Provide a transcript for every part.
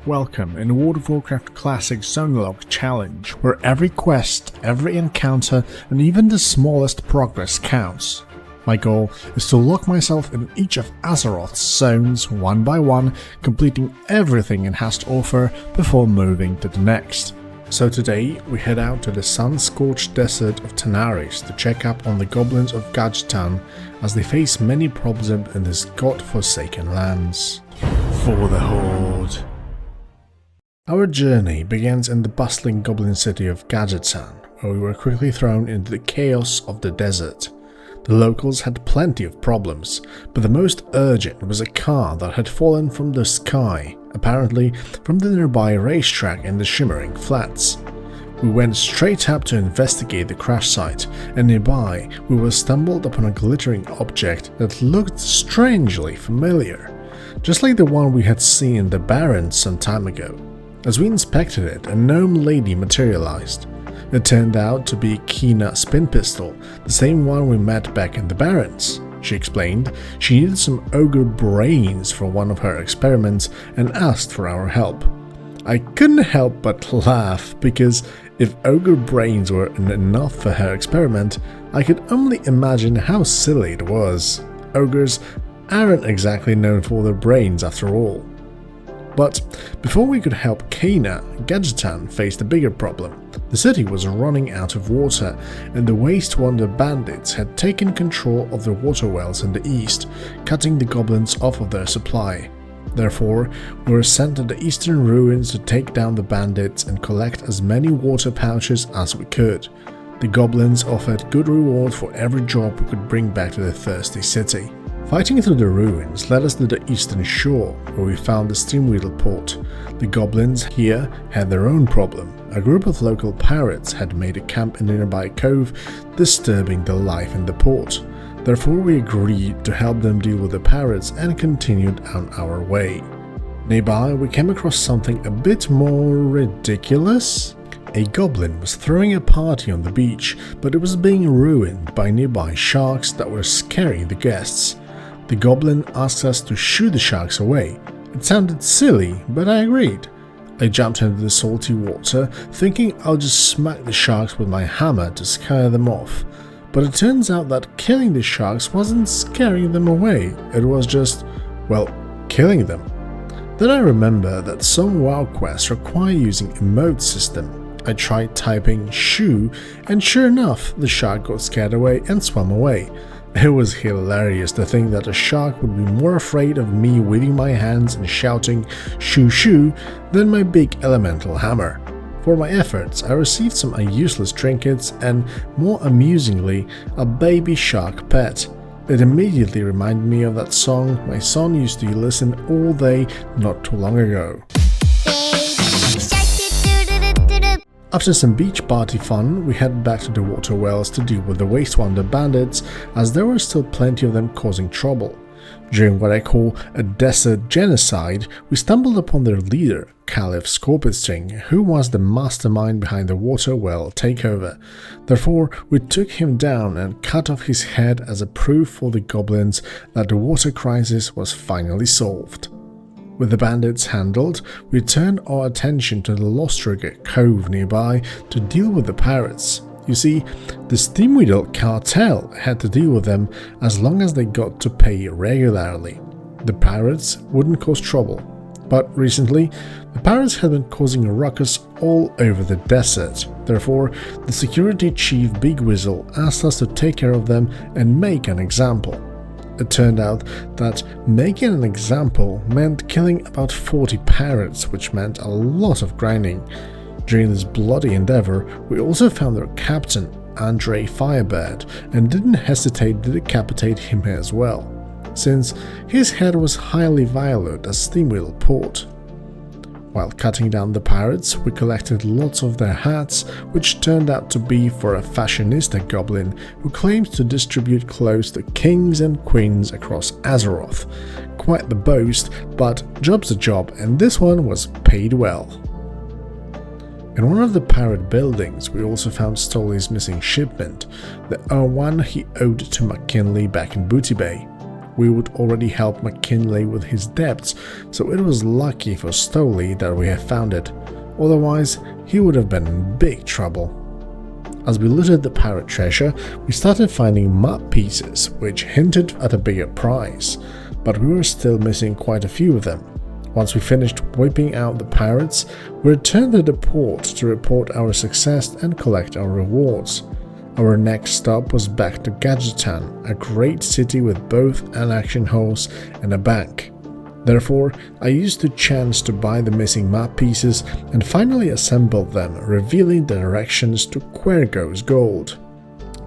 Welcome in World of Warcraft Classic Zone Lock Challenge, where every quest, every encounter, and even the smallest progress counts. My goal is to lock myself in each of Azeroth's zones one by one, completing everything it has to offer before moving to the next. So today we head out to the sun-scorched desert of Tanaris to check up on the goblins of Gadgetan as they face many problems in these god-forsaken lands. For the Horde. Our journey begins in the bustling goblin city of Gadgetan, where we were quickly thrown into the chaos of the desert. The locals had plenty of problems, but the most urgent was a car that had fallen from the sky, apparently from the nearby racetrack in the Shimmering Flats. We went straight up to investigate the crash site, and nearby we were stumbled upon a glittering object that looked strangely familiar, just like the one we had seen in the Barrens some time ago. As we inspected it, a gnome lady materialized. It turned out to be Keena's spin pistol, the same one we met back in the Barrens. She explained she needed some ogre brains for one of her experiments and asked for our help. I couldn't help but laugh, because if ogre brains were enough for her experiment, I could only imagine how silly it was. Ogres aren't exactly known for their brains after all. But before we could help Keena, Gadgetan faced a bigger problem. The city was running out of water, and the Waste Wonder bandits had taken control of the water wells in the east, cutting the goblins off of their supply. Therefore, we were sent to the eastern ruins to take down the bandits and collect as many water pouches as we could. The goblins offered good reward for every job we could bring back to the thirsty city. Fighting through the ruins led us to the eastern shore, where we found the Steamweedle port. The goblins here had their own problem. A group of local pirates had made a camp in a nearby cove, disturbing the life in the port. Therefore, we agreed to help them deal with the pirates and continued on our way. Nearby, we came across something a bit more ridiculous. A goblin was throwing a party on the beach, but it was being ruined by nearby sharks that were scaring the guests. The goblin asked us to shoo the sharks away. It sounded silly, but I agreed. I jumped into the salty water, thinking I'll just smack the sharks with my hammer to scare them off. But it turns out that killing the sharks wasn't scaring them away, it was just, well, killing them. Then I remember that some WoW quests require using emote system. I tried typing shoo, and sure enough, the shark got scared away and swam away. It was hilarious to think that a shark would be more afraid of me waving my hands and shouting shoo shoo than my big elemental hammer. For my efforts, I received some useless trinkets and, more amusingly, a baby shark pet. It immediately reminded me of that song my son used to listen all day not too long ago. After some beach party fun, we head back to the water wells to deal with the Waste Wonder bandits, as there were still plenty of them causing trouble. During what I call a desert genocide, we stumbled upon their leader, Caliph Scorpistring, who was the mastermind behind the water well takeover. Therefore, we took him down and cut off his head as a proof for the goblins that the water crisis was finally solved. With the bandits handled, we turned our attention to the Lostrigger Cove nearby to deal with the pirates. You see, the Steamweedle cartel had to deal with them as long as they got to pay regularly. The pirates wouldn't cause trouble. But recently, the pirates had been causing a ruckus all over the desert. Therefore, the security chief Big Whistle asked us to take care of them and make an example. It turned out that making an example meant killing about 40 pirates, which meant a lot of grinding. During this bloody endeavor, we also found their captain, Andre Firebird, and didn't hesitate to decapitate him as well, since his head was highly valued as Steamweedle port. While cutting down the pirates, we collected lots of their hats, which turned out to be for a fashionista goblin who claims to distribute clothes to kings and queens across Azeroth. Quite the boast, but job's a job, and this one was paid well. In one of the pirate buildings, we also found Stolly's missing shipment, the one he owed to McKinley back in Booty Bay. we would already help McKinley with his debts, so it was lucky for Stoley that we had found it. Otherwise, he would have been in big trouble. As we looted the pirate treasure, we started finding map pieces, which hinted at a bigger prize, but we were still missing quite a few of them. Once we finished wiping out the pirates, we returned to the port to report our success and collect our rewards. Our next stop was back to Gadgetan, a great city with both an auction house and a bank. Therefore, I used the chance to buy the missing map pieces and finally assembled them, revealing the directions to Quergo's gold.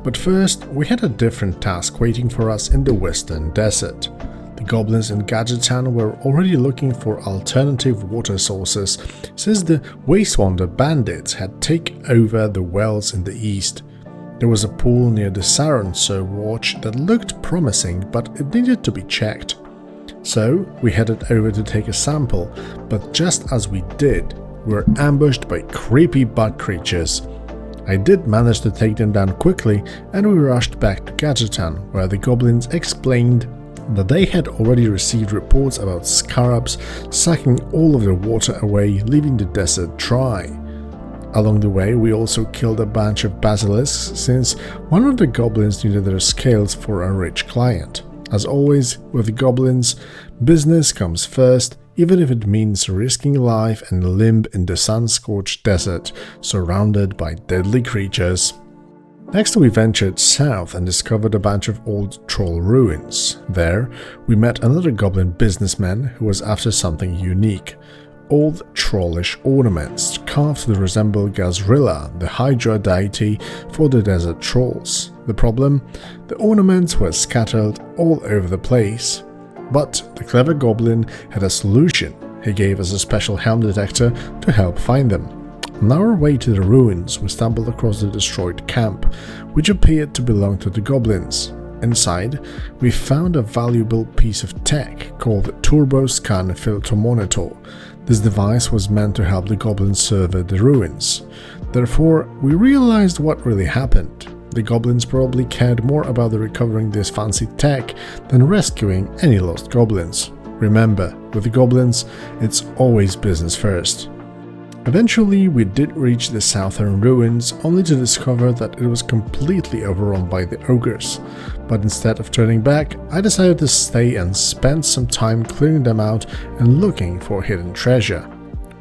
But first, we had a different task waiting for us in the western desert. The goblins in Gadgetan were already looking for alternative water sources, since the Wastewander bandits had taken over the wells in the east. There was a pool near the Saronso watch that looked promising, but it needed to be checked. So we headed over to take a sample, but just as we did, we were ambushed by creepy bug creatures. I did manage to take them down quickly, and we rushed back to Gadgetan, where the goblins explained that they had already received reports about scarabs sucking all of the water away, leaving the desert dry. Along the way, we also killed a bunch of basilisks, since one of the goblins needed their scales for a rich client. As always, with the goblins, business comes first, even if it means risking life and limb in the sun-scorched desert, surrounded by deadly creatures. Next, we ventured south and discovered a bunch of old troll ruins. There, we met another goblin businessman who was after something unique. Old trollish ornaments carved to resemble Gazrilla, the Hydra deity for the desert trolls. The problem? The ornaments were scattered all over the place. But the clever goblin had a solution. He gave us a special helm detector to help find them. On our way to the ruins, we stumbled across the destroyed camp, which appeared to belong to the goblins. Inside, we found a valuable piece of tech called the Turbo Scan Filter Monitor. This device was meant to help the goblins survey the ruins. Therefore, we realized what really happened. The goblins probably cared more about recovering this fancy tech than rescuing any lost goblins. Remember, with the goblins, it's always business first. Eventually, we did reach the southern ruins, only to discover that it was completely overrun by the ogres. But instead of turning back, I decided to stay and spend some time clearing them out and looking for hidden treasure.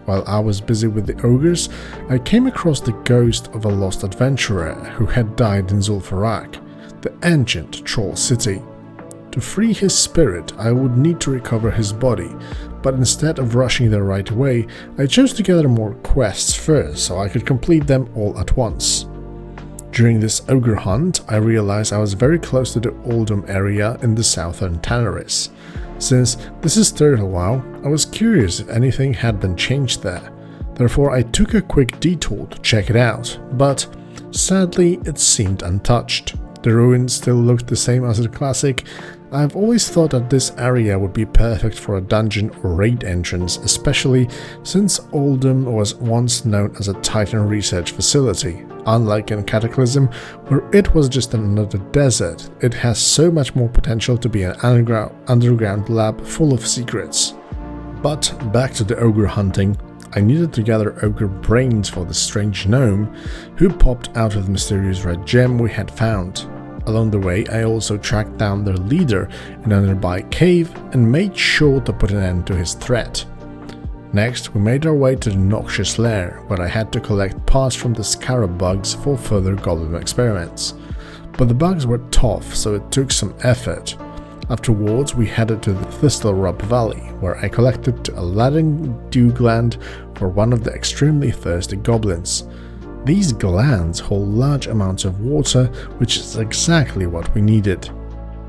While I was busy with the ogres, I came across the ghost of a lost adventurer who had died in Zul'Farrak, the ancient troll city. To free his spirit, I would need to recover his body, but instead of rushing there right away, I chose to gather more quests first so I could complete them all at once. During this ogre hunt, I realized I was very close to the Oldham area in the southern Tanaris. Since this is Turtle WoW, I was curious if anything had been changed there. Therefore, I took a quick detour to check it out, but sadly it seemed untouched. The ruins still looked the same as the classic. I've always thought that this area would be perfect for a dungeon or raid entrance, especially since Oldham was once known as a Titan research facility. Unlike in Cataclysm, where it was just another desert, it has so much more potential to be an underground lab full of secrets. But back to the ogre hunting. I needed to gather ogre brains for the strange gnome who popped out of the mysterious red gem we had found. Along the way, I also tracked down their leader in a nearby cave and made sure to put an end to his threat. Next, we made our way to the Noxious Lair, where I had to collect parts from the scarab bugs for further goblin experiments. But the bugs were tough, so it took some effort. Afterwards, we headed to the Thistle Rub Valley, where I collected a Aladdin dew gland for one of the extremely thirsty goblins. These glands hold large amounts of water, which is exactly what we needed.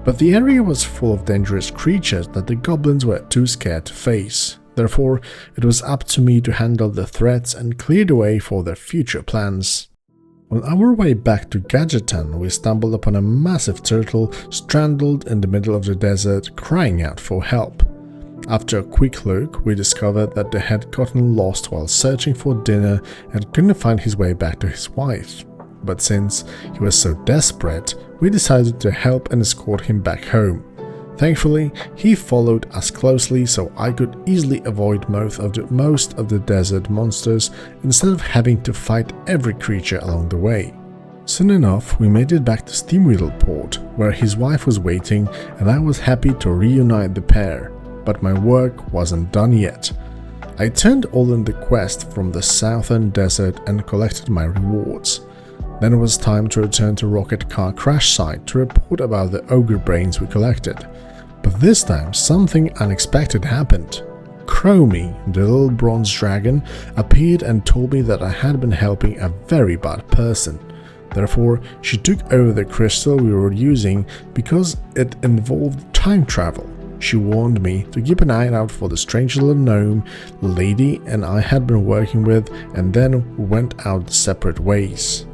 But the area was full of dangerous creatures that the goblins were too scared to face. Therefore, it was up to me to handle the threats and clear the way for their future plans. On our way back to Gadgetan, we stumbled upon a massive turtle stranded in the middle of the desert, crying out for help. After a quick look, we discovered that they had gotten lost while searching for dinner and couldn't find his way back to his wife. But since he was so desperate, we decided to help and escort him back home. Thankfully, he followed us closely so I could easily avoid most of the desert monsters instead of having to fight every creature along the way. Soon enough, we made it back to Steamweedle Port, where his wife was waiting, and I was happy to reunite the pair, but my work wasn't done yet. I turned all in the quest from the southern desert and collected my rewards. Then it was time to return to Rocket Car Crash Site to report about the ogre brains we collected. But this time something unexpected happened. Chromie, the little bronze dragon, appeared and told me that I had been helping a very bad person. Therefore, she took over the crystal we were using because it involved time travel. She warned me to keep an eye out for the strange little gnome lady and I had been working with, and then went out separate ways.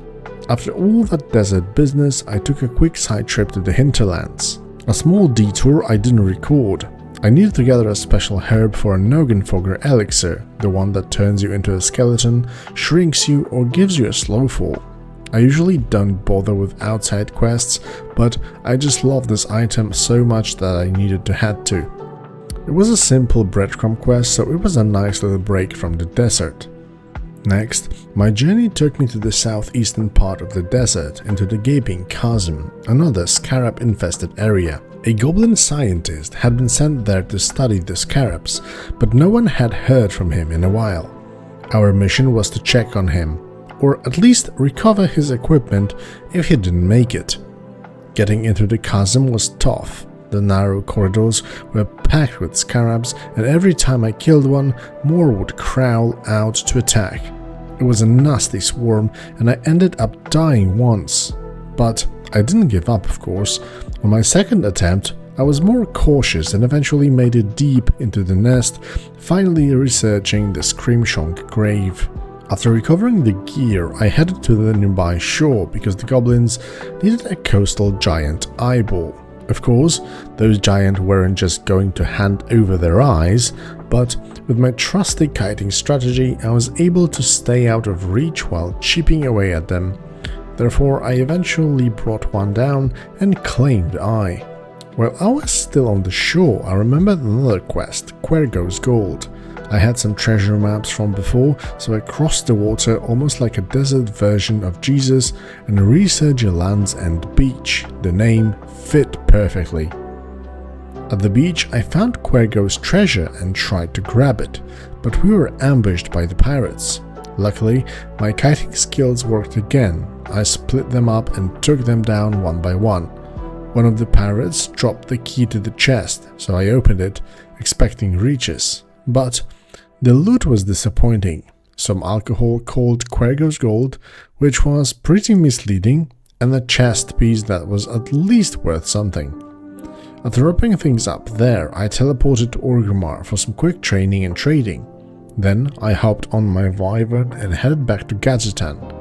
After all that desert business, I took a quick side trip to the hinterlands. A small detour I didn't record. I needed to gather a special herb for a Noggenfogger elixir, the one that turns you into a skeleton, shrinks you, or gives you a slow fall. I usually don't bother with outside quests, but I just love this item so much that I needed to head to. It was a simple breadcrumb quest, so it was a nice little break from the desert. Next, my journey took me to the southeastern part of the desert, into the Gaping Chasm, another scarab-infested area. A goblin scientist had been sent there to study the scarabs, but no one had heard from him in a while. Our mission was to check on him, or at least recover his equipment if he didn't make it. Getting into the chasm was tough. The narrow corridors were packed with scarabs, and every time I killed one, more would crawl out to attack. It was a nasty swarm, and I ended up dying once. But I didn't give up, of course. On my second attempt, I was more cautious and eventually made it deep into the nest, finally researching the Screamshonk grave. After recovering the gear, I headed to the nearby shore because the goblins needed a coastal giant eyeball. Of course, those giants weren't just going to hand over their eyes, but with my trusty kiting strategy, I was able to stay out of reach while chipping away at them. Therefore, I eventually brought one down and claimed the eye. While I was still on the shore, I remembered another quest, Quergo's Gold. I had some treasure maps from before, so I crossed the water almost like a desert version of Jesus and researched a Land's End beach. The name fit perfectly. At the beach, I found Quergo's treasure and tried to grab it, but we were ambushed by the pirates. Luckily, my kiting skills worked again. I split them up and took them down one by one. One of the pirates dropped the key to the chest, so I opened it, expecting riches. But the loot was disappointing. Some alcohol called Quergo's Gold, which was pretty misleading, and a chest piece that was at least worth something. After wrapping things up there, I teleported to Orgrimmar for some quick training and trading. Then I hopped on my wyvern and headed back to Gadgetan.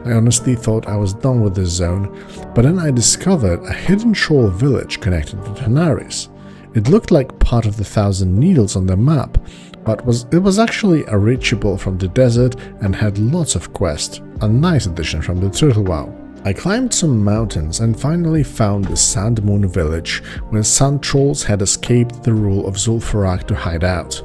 I honestly thought I was done with this zone, but then I discovered a hidden troll village connected to Tanaris. It looked like part of the Thousand Needles on the map, but it was actually a reachable from the desert and had lots of quests, a nice addition from the Turtle WoW. I climbed some mountains and finally found the Sand Moon village, where sand trolls had escaped the rule of Zul'Farrak to hide out.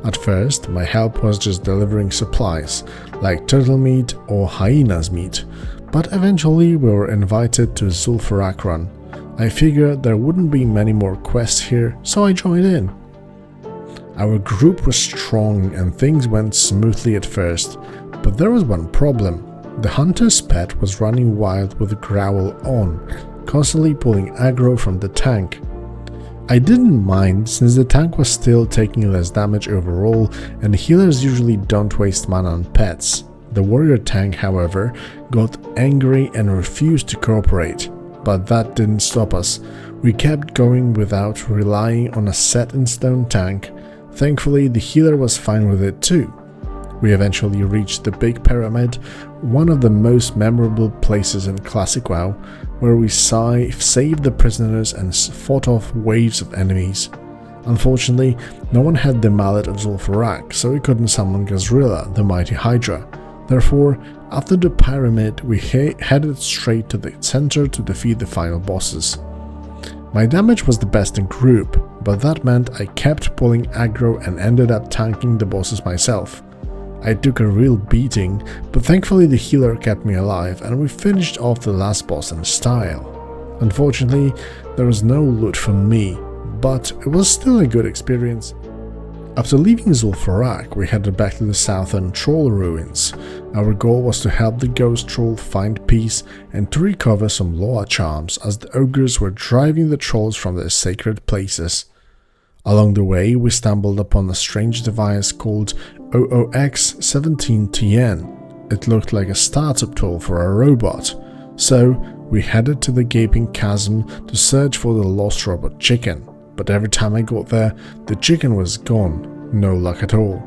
At first, my help was just delivering supplies, like turtle meat or hyena's meat, but eventually we were invited to Zul'Farrak Run. I figured there wouldn't be many more quests here, so I joined in. Our group was strong and things went smoothly at first, but there was one problem. The hunter's pet was running wild with Growl on, constantly pulling aggro from the tank. I didn't mind since the tank was still taking less damage overall and healers usually don't waste mana on pets. The warrior tank, however, got angry and refused to cooperate, but that didn't stop us. We kept going without relying on a set-in-stone tank. Thankfully, the healer was fine with it too. We eventually reached the Big Pyramid, one of the most memorable places in Classic WoW, where we saved the prisoners and fought off waves of enemies. Unfortunately, no one had the Mallet of Zul'Farrak, so we couldn't summon Gazrilla, the mighty Hydra. Therefore, after the pyramid, we headed straight to the center to defeat the final bosses. My damage was the best in group, but that meant I kept pulling aggro and ended up tanking the bosses myself. I took a real beating, but thankfully the healer kept me alive and we finished off the last boss in style. Unfortunately, there was no loot for me, but it was still a good experience. After leaving Zul'Farrak, we headed back to the southern troll ruins. Our goal was to help the ghost troll find peace and to recover some Loa charms as the ogres were driving the trolls from their sacred places. Along the way, we stumbled upon a strange device called OOX-17TN. It looked like a startup tool for a robot, so we headed to the gaping chasm to search for the lost robot chicken. But every time I got there, the chicken was gone, no luck at all.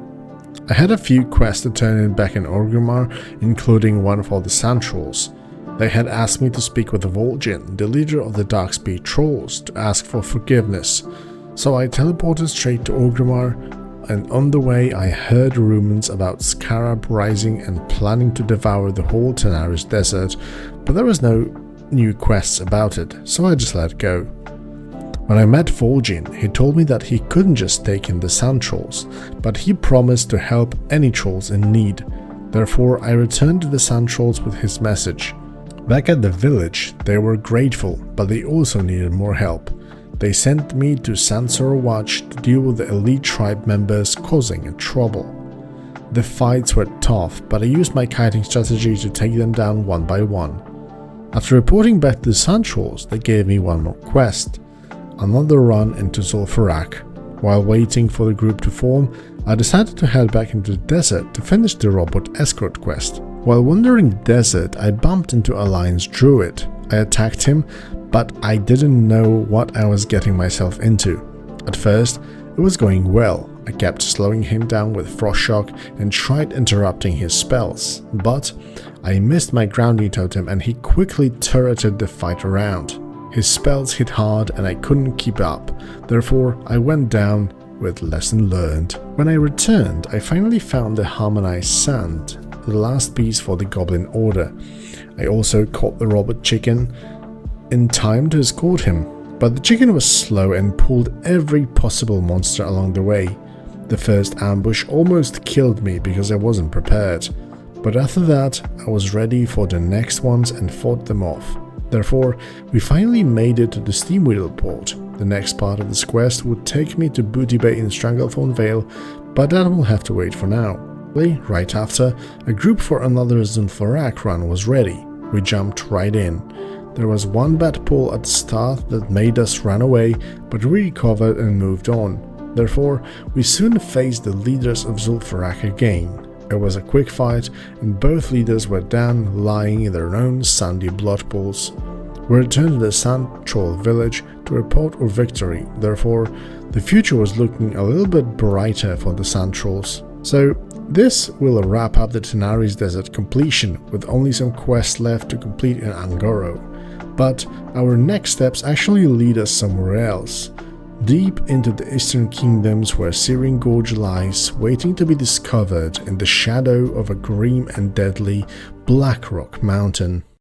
I had a few quests to turn in back in Orgrimmar, including one for the Sand Trolls. They had asked me to speak with Vol'jin, the leader of the Darkspeed Trolls, to ask for forgiveness. So I teleported straight to Orgrimmar, and on the way I heard rumors about Scarab rising and planning to devour the whole Tanaris desert, but there was no new quests about it, so I just let go. When I met Vol'jin, he told me that he couldn't just take in the Sand Trolls, but he promised to help any trolls in need. Therefore, I returned to the Sand Trolls with his message. Back at the village, they were grateful, but they also needed more help. They sent me to Sansor Watch to deal with the elite tribe members causing trouble. The fights were tough, but I used my kiting strategy to take them down one by one. After reporting back to the Sand Trolls, they gave me one more quest. Another run into Zul'Farrak. While waiting for the group to form, I decided to head back into the desert to finish the robot escort quest. While wandering the desert, I bumped into Alliance Druid. I attacked him, but I didn't know what I was getting myself into. At first, it was going well. I kept slowing him down with Frost Shock and tried interrupting his spells, but I missed my grounding totem and he quickly turreted the fight around. His spells hit hard and I couldn't keep up, therefore I went down with lesson learned. When I returned, I finally found the harmonized sand, the last piece for the Goblin Order. I also caught the robot chicken in time to escort him, but the chicken was slow and pulled every possible monster along the way. The first ambush almost killed me because I wasn't prepared, but after that I was ready for the next ones and fought them off. Therefore, we finally made it to the Steamweedle port. The next part of this quest would take me to Booty Bay in Stranglethorn Vale, but that will have to wait for now. Right after, a group for another Zul'Farrak run was ready. We jumped right in. There was one bad pull at the start that made us run away, but we recovered and moved on. Therefore, we soon faced the leaders of Zul'Farrak again. It was a quick fight, and both leaders were down, lying in their own sandy blood pools. We returned to the Sand Troll village to report our victory, therefore, the future was looking a little bit brighter for the Sand Trolls. So, this will wrap up the Tanaris Desert completion, with only some quests left to complete in Angoro. But our next steps actually lead us somewhere else. Deep into the eastern kingdoms where Searing Gorge lies, waiting to be discovered in the shadow of a grim and deadly Black Rock Mountain.